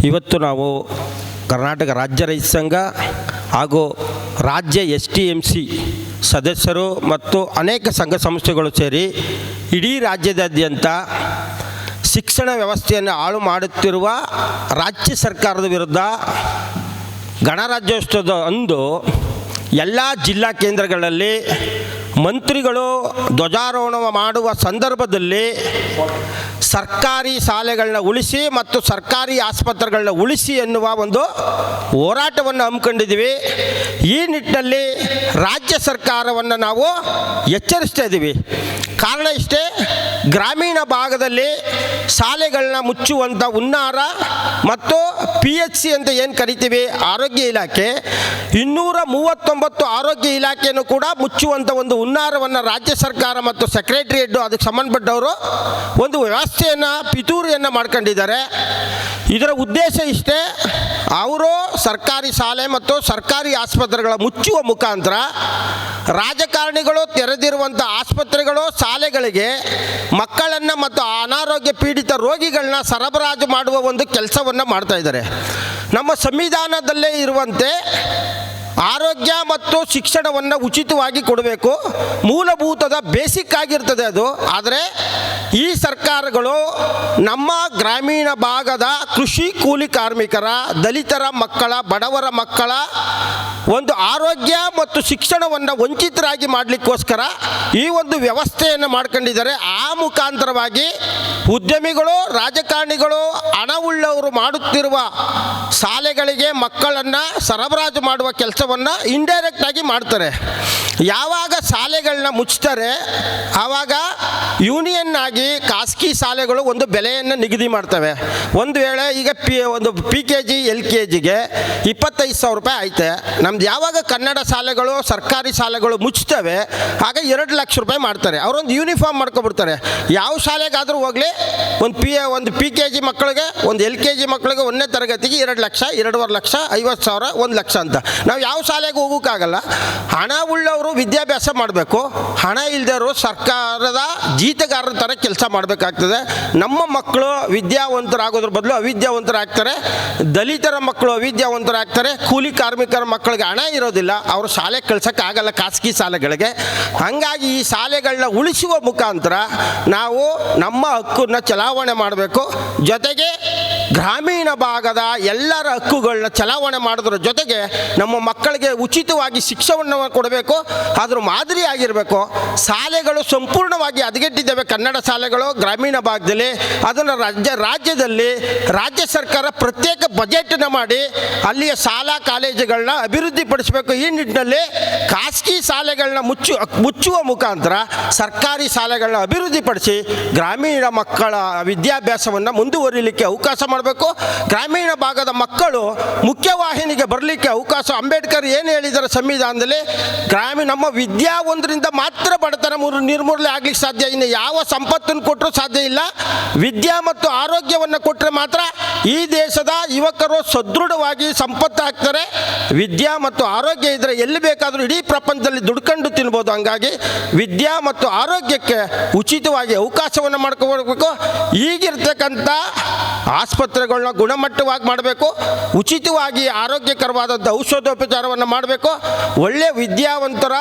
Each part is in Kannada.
ಇವತ್ತು ನಾವು ಕರ್ನಾಟಕ ರಾಜ್ಯ ರೈತ ಸಂಘ ಹಾಗೂ ರಾಜ್ಯ STMC ಸದಸ್ಯರು ಮತ್ತು ಅನೇಕ ಸಂಘ ಸಂಸ್ಥೆಗಳು ಸೇರಿ ಇಡೀ ರಾಜ್ಯದಾದ್ಯಂತ ಶಿಕ್ಷಣ ವ್ಯವಸ್ಥೆಯನ್ನು ಹಾಳು ಮಾಡುತ್ತಿರುವ ರಾಜ್ಯ ಸರ್ಕಾರದ ವಿರುದ್ಧ ಗಣರಾಜ್ಯೋತ್ಸವದ ಅಂದು ಎಲ್ಲ ಜಿಲ್ಲಾ ಕೇಂದ್ರಗಳಲ್ಲಿ ಮಂತ್ರಿಗಳು ಧ್ವಜಾರೋಹಣ ಮಾಡುವ ಸಂದರ್ಭದಲ್ಲಿ ಸರ್ಕಾರಿ ಶಾಲೆಗಳನ್ನ ಉಳಿಸಿ ಮತ್ತು ಸರ್ಕಾರಿ ಆಸ್ಪತ್ರೆಗಳನ್ನ ಉಳಿಸಿ ಎನ್ನುವ ಒಂದು ಹೋರಾಟವನ್ನು ಹಮ್ಮಿಕೊಂಡಿದ್ದೀವಿ. ಈ ನಿಟ್ಟಿನಲ್ಲಿ ರಾಜ್ಯ ಸರ್ಕಾರವನ್ನು ನಾವು ಎಚ್ಚರಿಸ್ತಾ ಇದ್ದೀವಿ. ಕಾರಣ ಇಷ್ಟೇ, ಗ್ರಾಮೀಣ ಭಾಗದಲ್ಲಿ ಶಾಲೆಗಳನ್ನ ಮುಚ್ಚುವಂಥ ಹುನ್ನಾರ ಮತ್ತು PHC ಅಂತ ಏನು ಕರಿತೀವಿ ಆರೋಗ್ಯ ಇಲಾಖೆ 239 ಆರೋಗ್ಯ ಇಲಾಖೆಯನ್ನು ಕೂಡ ಮುಚ್ಚುವಂಥ ಒಂದು ಹುನ್ನಾರವನ್ನು ರಾಜ್ಯ ಸರ್ಕಾರ ಮತ್ತು ಸೆಕ್ರೆಟರಿಯೇಟ್ ಅದಕ್ಕೆ ಸಂಬಂಧಪಟ್ಟವರು ಒಂದು ವ್ಯವಸ್ಥೆಯನ್ನು ಪಿತೂರಿಯನ್ನು ಮಾಡ್ಕೊಂಡಿದ್ದಾರೆ. ಇದರ ಉದ್ದೇಶ ಇಷ್ಟೇ, ಅವರು ಸರ್ಕಾರಿ ಶಾಲೆ ಮತ್ತು ಸರ್ಕಾರಿ ಆಸ್ಪತ್ರೆಗಳ ಮುಚ್ಚುವ ಮುಖಾಂತರ ರಾಜಕಾರಣಿಗಳು ತೆರೆದಿರುವಂಥ ಆಸ್ಪತ್ರೆಗಳು ಶಾಲೆಗಳಿಗೆ ಮಕ್ಕಳನ್ನು ಮತ್ತು ಅನಾರೋಗ್ಯ ಪೀಡಿತ ರೋಗಿಗಳನ್ನ ಸರಬರಾಜು ಮಾಡುವ ಒಂದು ಕೆಲಸವನ್ನು ಮಾಡ್ತಾ ಇದ್ದಾರೆ. ನಮ್ಮ ಸಂವಿಧಾನದಲ್ಲೇ ಇರುವಂತೆ ಆರೋಗ್ಯ ಮತ್ತು ಶಿಕ್ಷಣವನ್ನು ಉಚಿತವಾಗಿ ಕೊಡಬೇಕು, ಮೂಲಭೂತದ ಬೇಸಿಕ್ ಆಗಿರ್ತದೆ ಅದು. ಆದರೆ ಈ ಸರ್ಕಾರಗಳು ನಮ್ಮ ಗ್ರಾಮೀಣ ಭಾಗದ ಕೃಷಿ ಕೂಲಿ ಕಾರ್ಮಿಕರ, ದಲಿತರ ಮಕ್ಕಳ, ಬಡವರ ಮಕ್ಕಳ ಒಂದು ಆರೋಗ್ಯ ಮತ್ತು ಶಿಕ್ಷಣವನ್ನು ವಂಚಿತರಾಗಿ ಮಾಡಲಿಕ್ಕೋಸ್ಕರ ಈ ಒಂದು ವ್ಯವಸ್ಥೆಯನ್ನು ಮಾಡ್ಕೊಂಡಿದ್ದಾರೆ. ಆ ಮುಖಾಂತರವಾಗಿ ಉದ್ಯಮಿಗಳು, ರಾಜಕಾರಣಿಗಳು, ಹಣವುಳ್ಳವರು ಮಾಡುತ್ತಿರುವ ಶಾಲೆಗಳಿಗೆ ಮಕ್ಕಳನ್ನು ಸರಬರಾಜು ಮಾಡುವ ಕೆಲಸವನ್ನು ಇಂಡೈರೆಕ್ಟ್ ಆಗಿ ಮಾಡ್ತಾರೆ. ಯಾವಾಗ ಶಾಲೆಗಳನ್ನ ಮುಚ್ತಾರೆ ಆವಾಗ ಯೂನಿಯನ್ ಆಗಿ ಖಾಸಗಿ ಶಾಲೆಗಳು ಒಂದು ಬೆಲೆಯನ್ನು ನಿಗದಿ ಮಾಡ್ತವೆ. ಒಂದು ವೇಳೆ ಈಗ ಒಂದು PKG LKGಗೆ 25,000 ರೂಪಾಯಿ ಐತೆ. ನಮ್ದು ಯಾವಾಗ ಕನ್ನಡ ಶಾಲೆಗಳು ಸರ್ಕಾರಿ ಶಾಲೆಗಳು ಮುಚ್ತವೆ ಆಗ 2 ಲಕ್ಷ ರೂಪಾಯಿ ಮಾಡ್ತಾರೆ. ಅವರೊಂದು ಯೂನಿಫಾರ್ಮ್ ಮಾಡ್ಕೊಬಿಡ್ತಾರೆ. ಯಾವ ಶಾಲೆಗಾದರೂ ಹೋಗಲಿ, ಒಂದು PKG ಮಕ್ಕಳಿಗೆ, ಒಂದು LKG ಮಕ್ಕಳಿಗೆ 1ನೇ ತರಗತಿಗೆ 2 ಲಕ್ಷ, 2.5 ಲಕ್ಷ, 50,000, 1 ಲಕ್ಷ ಅಂತ. ನಾವು ಯಾವ ಶಾಲೆಗೆ ಹೋಗೋಕ್ಕಾಗಲ್ಲ. ಹಣ ಉಳ್ಳವರು ವಿದ್ಯಾಭ್ಯಾಸ ಮಾಡಬೇಕು, ಹಣ ಇಲ್ಲದವರು ಸರ್ಕಾರದ ಜೀತಗಾರರ ಥರ ಕೆಲಸ ಮಾಡಬೇಕಾಗ್ತದೆ. ನಮ್ಮ ಮಕ್ಕಳು ವಿದ್ಯಾವಂತರಾಗೋದ್ರ ಬದಲು ಅವಿದ್ಯಾವಂತರಾಗ್ತಾರೆ. ದಲಿತರ ಮಕ್ಕಳು ಅವಿದ್ಯಾವಂತರಾಗ್ತಾರೆ. ಕೂಲಿ ಕಾರ್ಮಿಕರ ಮಕ್ಕಳಿಗೆ ಹಣ ಇರೋದಿಲ್ಲ, ಅವರು ಶಾಲೆ ಕಳ್ಸೋಕ್ಕಾಗಲ್ಲ ಖಾಸಗಿ ಶಾಲೆಗಳಿಗೆ. ಹಾಗಾಗಿ ಈ ಶಾಲೆಗಳನ್ನ ಉಳಿಸುವ ಮುಖಾಂತರ ನಾವು ನಮ್ಮ ಹಕ್ಕನ್ನು ಚಲಾವಣೆ ಮಾಡಬೇಕು. ಜೊತೆಗೆ ಗ್ರಾಮೀಣ ಭಾಗದ ಎಲ್ಲರ ಹಕ್ಕುಗಳನ್ನ ಚಲಾವಣೆ ಮಾಡೋದ್ರ ಜೊತೆಗೆ ನಮ್ಮ ಮಕ್ಕಳಿಗೆ ಉಚಿತವಾಗಿ ಶಿಕ್ಷಣವನ್ನು ಕೊಡಬೇಕು. ಅದ್ರ ಮಾದರಿ ಆಗಿರಬೇಕು. ಶಾಲೆಗಳು ಸಂಪೂರ್ಣವಾಗಿ ಹದಗೆಟ್ಟಿದ್ದಾವೆ ಕನ್ನಡ ಶಾಲೆಗಳು ಗ್ರಾಮೀಣ ಭಾಗದಲ್ಲಿ. ಅದನ್ನು ರಾಜ್ಯದಲ್ಲಿ ರಾಜ್ಯ ಸರ್ಕಾರ ಪ್ರತ್ಯೇಕ ಬಜೆಟನ್ನು ಮಾಡಿ ಅಲ್ಲಿಯ ಶಾಲಾ ಕಾಲೇಜುಗಳನ್ನ ಅಭಿವೃದ್ಧಿಪಡಿಸಬೇಕು. ಈ ನಿಟ್ಟಿನಲ್ಲಿ ಖಾಸಗಿ ಶಾಲೆಗಳನ್ನ ಮುಚ್ಚುವ ಮುಖಾಂತರ ಸರ್ಕಾರಿ ಶಾಲೆಗಳನ್ನ ಅಭಿವೃದ್ಧಿಪಡಿಸಿ ಗ್ರಾಮೀಣ ಮಕ್ಕಳ ವಿದ್ಯಾಭ್ಯಾಸವನ್ನು ಮುಂದುವರಿಲಿಕ್ಕೆ ಅವಕಾಶ ಮಾಡಬೇಕು. ಗ್ರಾಮೀಣ ಭಾಗದ ಮಕ್ಕಳು ಮುಖ್ಯವಾಹಿನಿಗೆ ಬರಲಿಕ್ಕೆ ಅವಕಾಶ. ಅಂಬೇಡ್ಕರ್ ಏನು ಹೇಳಿದ್ದಾರೆ ಸಂವಿಧಾನದಲ್ಲಿ, ನಮ್ಮ ವಿದ್ಯಾವಂತರಿಂದ ಮಾತ್ರ ಬಡತನ ನಿರ್ಮೂಲನೆ ಆಗ್ಲಿಕ್ಕೆ ಸಾಧ್ಯ. ಇನ್ನು ಯಾವ ಸಂಪತ್ತನ್ನು ಕೊಟ್ಟರೂ ಸಾಧ್ಯ ಇಲ್ಲ. ವಿದ್ಯಾ ಮತ್ತು ಆರೋಗ್ಯವನ್ನು ಕೊಟ್ಟರೆ ಮಾತ್ರ ಈ ದೇಶದ ಯುವಕರು ಸದೃಢವಾಗಿ ಸಂಪತ್ತಾಗ್ತಾರೆ. ವಿದ್ಯಾ ಮತ್ತು ಆರೋಗ್ಯ ಇದ್ದರೆ ಎಲ್ಲಿ ಬೇಕಾದರೂ ಇಡೀ ಪ್ರಪಂಚದಲ್ಲಿ ದುಡ್ಕೊಂಡು ತಿನ್ಬೋದು. ಹಂಗಾಗಿ ವಿದ್ಯಾ ಮತ್ತು ಆರೋಗ್ಯಕ್ಕೆ ಉಚಿತವಾಗಿ ಅವಕಾಶವನ್ನು ಮಾಡ್ಕೊಳ್ಬೇಕು. ಈಗಿರ್ತಕ್ಕಂಥ ಆಸ್ಪತ್ರೆಗಳನ್ನ ಗುಣಮಟ್ಟವಾಗಿ ಮಾಡಬೇಕು. ಉಚಿತವಾಗಿ ಆರೋಗ್ಯಕರವಾದಂಥ ಔಷಧೋಪಚಾರವನ್ನು ಮಾಡಬೇಕು. ಒಳ್ಳೆಯ ವಿದ್ಯಾವಂತರ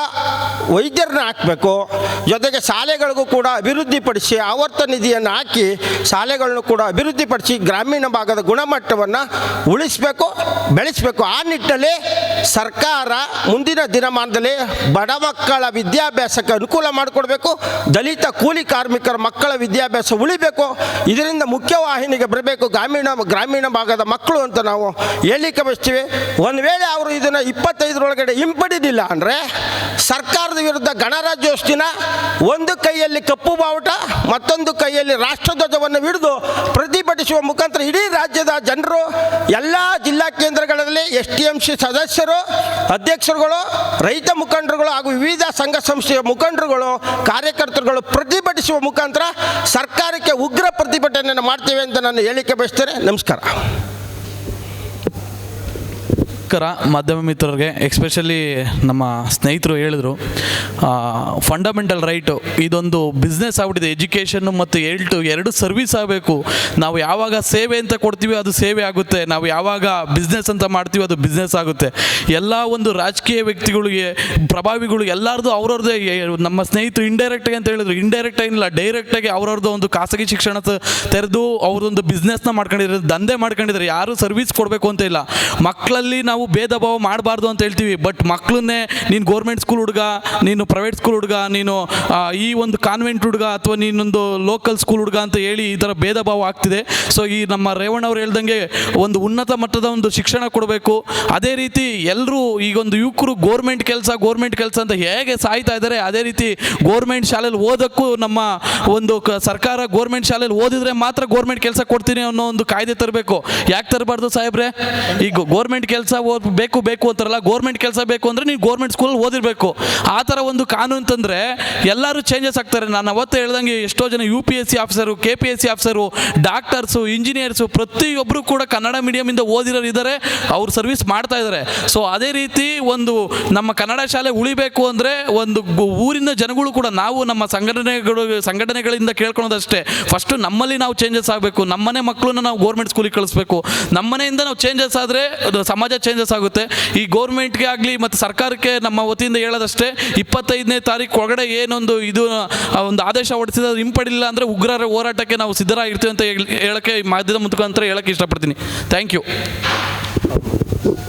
ವೈದ್ಯರನ್ನ ಹಾಕಬೇಕು. ಜೊತೆಗೆ ಶಾಲೆಗಳಿಗೂ ಕೂಡ ಅಭಿವೃದ್ಧಿಪಡಿಸಿ ಆವರ್ತ ನಿಧಿಯನ್ನು ಹಾಕಿ ಶಾಲೆಗಳನ್ನು ಕೂಡ ಅಭಿವೃದ್ಧಿಪಡಿಸಿ ಗ್ರಾಮೀಣ ಭಾಗದ ಗುಣಮಟ್ಟವನ್ನು ಉಳಿಸಬೇಕು, ಬೆಳೆಸಬೇಕು. ಆ ನಿಟ್ಟಿನಲ್ಲಿ ಸರ್ಕಾರ ಮುಂದಿನ ದಿನಮಾನದಲ್ಲಿ ಬಡ ಮಕ್ಕಳ ವಿದ್ಯಾಭ್ಯಾಸಕ್ಕೆ ಅನುಕೂಲ ಮಾಡಿಕೊಡ್ಬೇಕು. ದಲಿತ ಕೂಲಿ ಕಾರ್ಮಿಕರ ಮಕ್ಕಳ ವಿದ್ಯಾಭ್ಯಾಸ ಉಳಿಬೇಕು. ಇದರಿಂದ ಮುಖ್ಯವಾಹಿನಿಗೆ ಬರಬೇಕು ಗ್ರಾಮೀಣ ಭಾಗದ ಮಕ್ಕಳು ಅಂತ ನಾವು ಹೇಳಲಿಕ್ಕೆ ಬಯಸ್ತೀವಿ. ಒಂದು ವೇಳೆ ಅವರು ಇದನ್ನು 25ರೊಳಗಡೆ ಹಿಂಪಡೆದಿಲ್ಲ ಅಂದರೆ ಸರ್ಕಾರದ ವಿರುದ್ಧ ಗಣರಾಜ್ಯೋತ್ಸವ ದಿನ ಒಂದು ಕೈಯಲ್ಲಿ ಕಪ್ಪು ಬಾವುಟ ಮತ್ತೊಂದು ಕೈಯಲ್ಲಿ ರಾಷ್ಟ್ರಧ್ವಜವನ್ನು ಹಿಡಿದು ಪ್ರತಿಭಟಿಸುವ ಮುಖಾಂತರ ಇಡೀ ರಾಜ್ಯದ ಜನರು, ಎಲ್ಲ ಜಿಲ್ಲಾ ಕೇಂದ್ರಗಳಲ್ಲಿ STMC ಸದಸ್ಯರು, ಅಧ್ಯಕ್ಷರುಗಳು, ರೈತ ಮುಖಂಡರುಗಳು ಹಾಗೂ ವಿವಿಧ ಸಂಘ ಸಂಸ್ಥೆಯ ಮುಖಂಡರುಗಳು, ಕಾರ್ಯಕರ್ತರುಗಳು ಪ್ರತಿಭಟಿಸುವ ಮುಖಾಂತರ ಸರ್ಕಾರಕ್ಕೆ ಉಗ್ರ ಪ್ರತಿಭಟನೆಯನ್ನು ಮಾಡ್ತೇವೆ ಅಂತ ನಾನು ಹೇಳಿಕೆ ಬಯಸ್ತೇನೆ. ನಮಸ್ಕಾರ. ನಮಸ್ಕಾರ ಮಾಧ್ಯಮ ಮಿತ್ರರಿಗೆ, ಎಸ್ಪೆಷಲಿ ನಮ್ಮ ಸ್ನೇಹಿತರು ಹೇಳಿದರು ಫಂಡಮೆಂಟಲ್ ರೈಟು ಇದೊಂದು ಬಿಸ್ನೆಸ್ ಆಗ್ಬಿಟ್ಟಿದೆ. ಎಜುಕೇಷನ್ನು ಮತ್ತು ಎರಡು ಸರ್ವಿಸ್ ಆಗಬೇಕು. ನಾವು ಯಾವಾಗ ಸೇವೆ ಅಂತ ಕೊಡ್ತೀವಿ ಅದು ಸೇವೆ ಆಗುತ್ತೆ, ನಾವು ಯಾವಾಗ ಬಿಸ್ನೆಸ್ ಅಂತ ಮಾಡ್ತೀವಿ ಅದು ಬಿಸ್ನೆಸ್ ಆಗುತ್ತೆ. ಎಲ್ಲ ಒಂದು ರಾಜಕೀಯ ವ್ಯಕ್ತಿಗಳಿಗೆ, ಪ್ರಭಾವಿಗಳು ಎಲ್ಲರದು ಅವ್ರವ್ರದ್ದೇ. ನಮ್ಮ ಸ್ನೇಹಿತರು ಇಂಡೈರೆಕ್ಟಾಗಿ ಅಂತ ಹೇಳಿದ್ರು, ಇಂಡೈರೆಕ್ಟ್ ಏನಿಲ್ಲ, ಡೈರೆಕ್ಟಾಗಿ ಅವ್ರವ್ರದ್ದು ಒಂದು ಖಾಸಗಿ ಶಿಕ್ಷಣ ತೆರೆದು ಅವ್ರದ್ದೊಂದು ಬಿಸ್ನೆಸ್ನ ಮಾಡ್ಕೊಂಡಿದ್ದಾರೆ, ದಂಧೆ ಮಾಡ್ಕೊಂಡಿದ್ದಾರೆ. ಯಾರು ಸರ್ವಿಸ್ ಕೊಡಬೇಕು ಅಂತ ಇಲ್ಲ. ಮಕ್ಕಳಲ್ಲಿ ನಾವು ಭೇದ ಭಾವ ಮಾಡಬಾರ್ದು ಅಂತ ಹೇಳ್ತೀವಿ, ಬಟ್ ಮಕ್ಕಳನ್ನೇ ನೀನು ಗೌರ್ಮೆಂಟ್ ಸ್ಕೂಲ್ ಹುಡುಗ, ನೀನು ಪ್ರೈವೇಟ್ ಸ್ಕೂಲ್ ಹುಡುಗ, ನೀನು ಈ ಒಂದು ಕಾನ್ವೆಂಟ್ ಹುಡುಗ ಅಥವಾ ನೀನೊಂದು ಲೋಕಲ್ ಸ್ಕೂಲ್ ಹುಡುಗ ಅಂತ ಹೇಳಿ ಈ ಥರ ಭೇದ ಭಾವ ಆಗ್ತಿದೆ. ಸೊ ಈ ನಮ್ಮ ರೇವಣ್ಣ ಅವ್ರು ಹೇಳ್ದಂಗೆ ಒಂದು ಉನ್ನತ ಮಟ್ಟದ ಒಂದು ಶಿಕ್ಷಣ ಕೊಡಬೇಕು. ಅದೇ ರೀತಿ ಎಲ್ಲರೂ ಈಗೊಂದು ಯುವಕರು ಗೋರ್ಮೆಂಟ್ ಕೆಲಸ ಅಂತ ಹೇಗೆ ಸಾಯ್ತಾ ಇದ್ದಾರೆ, ಅದೇ ರೀತಿ ಗೋರ್ಮೆಂಟ್ ಶಾಲೆಯಲ್ಲಿ ಓದೋಕ್ಕೂ ನಮ್ಮ ಒಂದು ಸರ್ಕಾರ ಗೋರ್ಮೆಂಟ್ ಶಾಲೆಯಲ್ಲಿ ಓದಿದ್ರೆ ಮಾತ್ರ ಗೋರ್ಮೆಂಟ್ ಕೆಲಸ ಕೊಡ್ತೀನಿ ಅನ್ನೋ ಒಂದು ಕಾಯ್ದೆ ತರಬೇಕು. ಯಾಕೆ ತರಬಾರ್ದು ಸಾಹೇಬ್ರೆ? ಈಗ ಗೋರ್ಮೆಂಟ್ ಕೆಲಸ ಬೇಕು ಅಂತಾರಲ್ಲ, ಗೋರ್ಮೆಂಟ್ ಕೆಲಸ ಬೇಕು ಅಂದರೆ ನೀವು ಗೋರ್ಮೆಂಟ್ ಸ್ಕೂಲಲ್ಲಿ ಓದಿರಬೇಕು. ಆ ಥರ ಒಂದು ಕಾನೂನು ತಂದರೆ ಎಲ್ಲರೂ ಚೇಂಜಸ್ ಆಗ್ತಾರೆ. ನಾನು ಅವತ್ತು ಹೇಳ್ದಂಗೆ ಎಷ್ಟೋ ಜನ UPSC officer, KPSC officer, doctors, engineers ಪ್ರತಿಯೊಬ್ಬರು ಕೂಡ ಕನ್ನಡ ಮೀಡಿಯಮಿಂದ ಓದಿರೋರು ಇದ್ದಾರೆ, ಅವ್ರು ಸರ್ವಿಸ್ ಮಾಡ್ತಾ ಇದ್ದಾರೆ. ಸೊ ಅದೇ ರೀತಿ ಒಂದು ನಮ್ಮ ಕನ್ನಡ ಶಾಲೆ ಉಳಿಬೇಕು ಅಂದರೆ ಒಂದು ಊರಿನ ಜನಗಳು ಕೂಡ, ನಾವು ನಮ್ಮ ಸಂಘಟನೆಗಳಿಂದ ಕೇಳ್ಕೊಳೋದಷ್ಟೇ, ಫಸ್ಟು ನಮ್ಮಲ್ಲಿ ನಾವು ಚೇಂಜಸ್ ಆಗಬೇಕು. ನಮ್ಮನೆ ಮಕ್ಕಳನ್ನ ನಾವು ಗೋರ್ಮೆಂಟ್ ಸ್ಕೂಲಿಗೆ ಕಳಿಸ್ಬೇಕು. ನಮ್ಮನೆಯಿಂದ ನಾವು ಚೇಂಜಸ್ ಆದರೆ ಸಮಾಜ ಚೇಂಜಸ್ ಆಗುತ್ತೆ. ಈ ಗೋರ್ಮೆಂಟ್ಗೆ ಆಗಲಿ ಮತ್ತು ಸರ್ಕಾರಕ್ಕೆ ನಮ್ಮ ವತಿಯಿಂದ ಹೇಳೋದಷ್ಟೇ, 25ನೇ ತಾರೀಕು ಒಳಗಡೆ ಏನೊಂದು ಒಂದು ಆದೇಶ ಹೊರಡಿಸಿದ ಹಿಂಪಡಿಲ್ಲ ಅಂದರೆ ಉಗ್ರರ ಹೋರಾಟಕ್ಕೆ ನಾವು ಸಿದ್ಧರಾಗಿರ್ತೀವಿ ಅಂತ ಹೇಳೋಕ್ಕೆ ಮಾಧ್ಯಮದ ಮುಖಾಂತರ ಹೇಳೋಕ್ಕೆ ಇಷ್ಟಪಡ್ತೀನಿ. Thank you.